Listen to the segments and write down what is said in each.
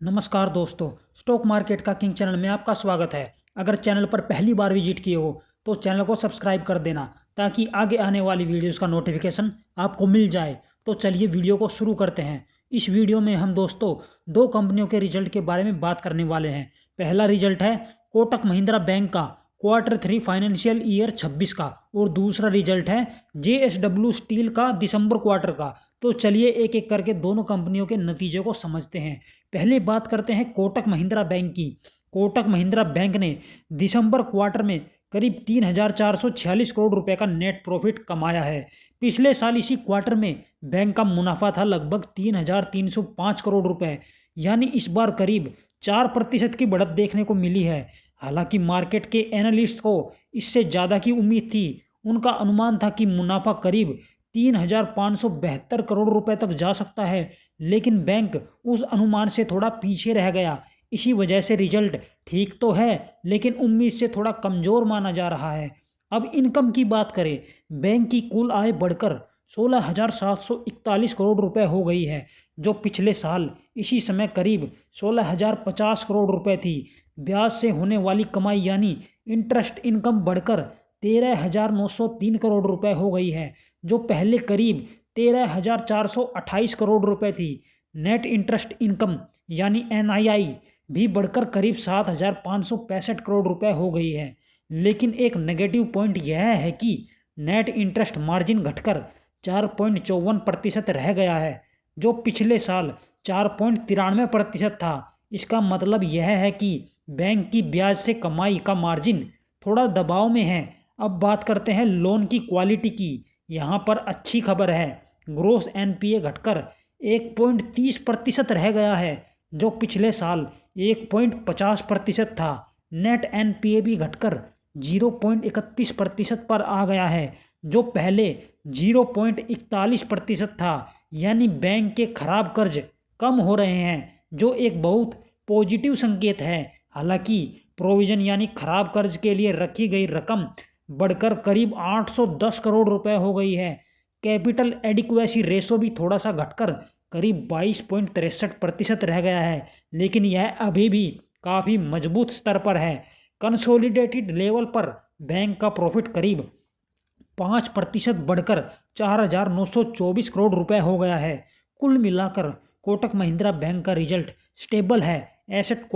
नमस्कार दोस्तों, stock market का किंग चैनल में आपका स्वागत है। अगर चैनल पर पहली बार विजिट किए हो तो चैनल को सब्सक्राइब कर देना ताकि आगे आने वाली वीडियोस का नोटिफिकेशन आपको मिल जाए। तो चलिए वीडियो को शुरू करते हैं। इस वीडियो में हम दोस्तों दो कंपनियों के रिजल्ट के बारे में बात करने वाले हैं। पहला रिजल्ट है कोटक महिंद्रा बैंक का Q3 फाइनेंशियल ईयर 26 का और दूसरा रिजल्ट है JSW स्टील का दिसंबर क्वार्टर का। तो चलिए एक एक करके दोनों कंपनियों के नतीजे को समझते हैं। पहले बात करते हैं कोटक महिंद्रा बैंक की। कोटक महिंद्रा बैंक ने दिसंबर क्वार्टर में करीब 3,446 करोड़ रुपए का नेट प्रॉफिट कमाया है। पिछले साल इसी क्वार्टर में बैंक का मुनाफा था लगभग 3,305 करोड़ रुपए, यानी इस बार करीब 4% की बढ़त देखने को मिली है। हालांकि मार्केट के एनालिस्ट को इससे ज़्यादा की उम्मीद थी। उनका अनुमान था कि मुनाफा करीब 3,572 करोड़ रुपए तक जा सकता है, लेकिन बैंक उस अनुमान से थोड़ा पीछे रह गया। इसी वजह से रिजल्ट ठीक तो है, लेकिन उम्मीद से थोड़ा कमज़ोर माना जा रहा है। अब इनकम की बात करें, बैंक की कुल आय बढ़कर 16,741 करोड़ रुपए हो गई है, जो पिछले साल इसी समय करीब 16,050 करोड़ रुपए थी। ब्याज से होने वाली कमाई यानी इंटरेस्ट इनकम बढ़कर 13,903 करोड़ रुपए हो गई है, जो पहले करीब 13,428 करोड़ रुपए थी। नेट इंटरेस्ट इनकम यानी NII भी बढ़कर करीब 7,565 करोड़ रुपए हो गई है। लेकिन एक नेगेटिव पॉइंट यह है कि नेट इंटरेस्ट मार्जिन घटकर 4.54% रह गया है, जो पिछले साल 4.93% था। इसका मतलब यह है कि बैंक की ब्याज से कमाई का मार्जिन थोड़ा दबाव में है। अब बात करते हैं लोन की क्वालिटी की। यहाँ पर अच्छी खबर है, ग्रोस NPA घटकर 1.30% रह गया है, जो पिछले साल 1.50% था। नेट NPA भी घटकर 0.31% पर आ गया है, जो पहले 0.41% था। यानी बैंक के खराब कर्ज कम हो रहे हैं, जो एक बहुत पॉजिटिव संकेत है। हालांकि प्रोविजन यानी खराब कर्ज के लिए रखी गई रकम बढ़कर करीब 810 करोड़ रुपए हो गई है। कैपिटल एडिक्वेसी रेशो भी थोड़ा सा घटकर करीब 22.63% रह गया है, लेकिन यह अभी भी काफ़ी मजबूत स्तर पर है। कंसोलिडेटेड लेवल पर बैंक का प्रॉफिट करीब 5% बढ़कर 4,924 करोड़ रुपए हो गया है। कुल मिलाकर कोटक महिंद्रा बैंक का रिजल्ट स्टेबल है। एसेट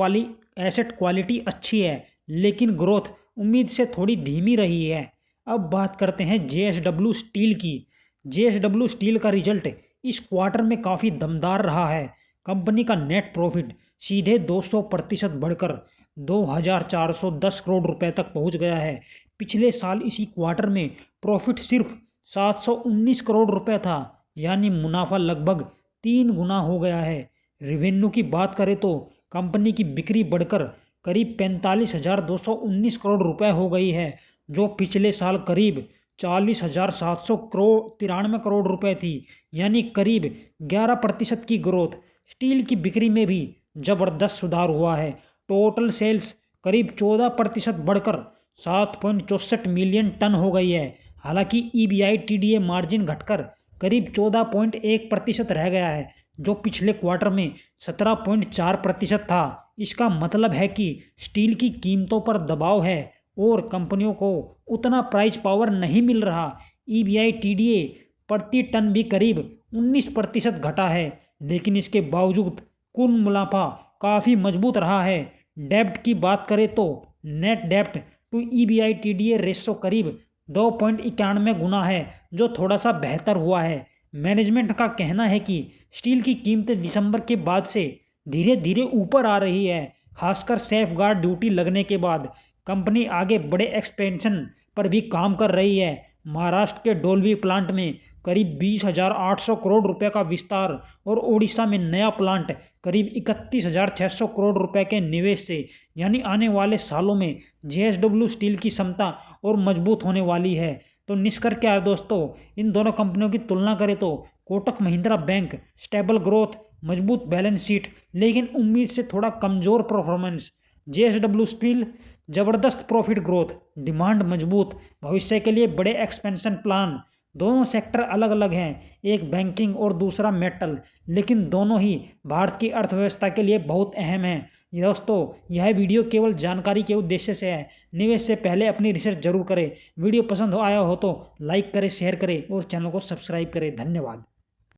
क्वालिटी अच्छी है, लेकिन ग्रोथ उम्मीद से थोड़ी धीमी रही है। अब बात करते हैं JSW स्टील की। JSW स्टील का रिजल्ट इस क्वार्टर में काफ़ी दमदार रहा है। कंपनी का नेट प्रॉफिट सीधे 200% बढ़कर 2,410 करोड़ रुपए तक पहुंच गया है। पिछले साल इसी क्वार्टर में प्रॉफिट सिर्फ 719 करोड़ रुपए था, यानी मुनाफा लगभग 3 गुना हो गया है। रेवेन्यू की बात करें तो कंपनी की बिक्री बढ़कर करीब 45,219 करोड़ रुपए हो गई है, जो पिछले साल करीब 40,793 करोड़ रुपए थी, यानी करीब 11% की ग्रोथ। स्टील की बिक्री में भी ज़बरदस्त सुधार हुआ है। टोटल सेल्स करीब 14% बढ़कर 7.64 मिलियन टन हो गई है। हालांकि EBITDA मार्जिन घटकर करीब 14.1% रह गया है, जो पिछले क्वार्टर में 17.4% था। इसका मतलब है कि स्टील की कीमतों पर दबाव है और कंपनियों को उतना प्राइस पावर नहीं मिल रहा। EBITDA प्रति टन भी करीब 19% घटा है, लेकिन इसके बावजूद कुल मुनाफा काफ़ी मजबूत रहा है। डेब्ट की बात करें तो नेट डेब्ट टू EBITDA रेशो करीब 2.91 गुना है, जो थोड़ा सा बेहतर हुआ है। मैनेजमेंट का कहना है कि स्टील की कीमतें दिसंबर के बाद से धीरे धीरे ऊपर आ रही है, खासकर सेफगार्ड ड्यूटी लगने के बाद। कंपनी आगे बड़े एक्सपेंशन पर भी काम कर रही है। महाराष्ट्र के डोलवी प्लांट में करीब 20,800 करोड़ रुपए का विस्तार और ओडिशा में नया प्लांट करीब 31,600 करोड़ रुपए के निवेश से, यानी आने वाले सालों में JSW स्टील की क्षमता और मजबूत होने वाली है। तो निष्कर्ष क्या है दोस्तों, इन दोनों कंपनियों की तुलना करें तो Kotak Mahindra bank stable growth, मजबूत बैलेंस शीट, लेकिन उम्मीद से थोड़ा कमज़ोर परफॉर्मेंस। JSW स्टील ज़बरदस्त प्रॉफिट ग्रोथ, डिमांड मजबूत, भविष्य के लिए बड़े एक्सपेंशन प्लान। दोनों सेक्टर अलग अलग हैं, एक बैंकिंग और दूसरा मेटल, लेकिन दोनों ही भारत की अर्थव्यवस्था के लिए बहुत अहम हैं। दोस्तों, यह वीडियो केवल जानकारी के उद्देश्य से है। निवेश से पहले अपनी रिसर्च जरूर करें। वीडियो पसंद आया हो तो लाइक करें, शेयर करें और चैनल को सब्सक्राइब करें। धन्यवाद।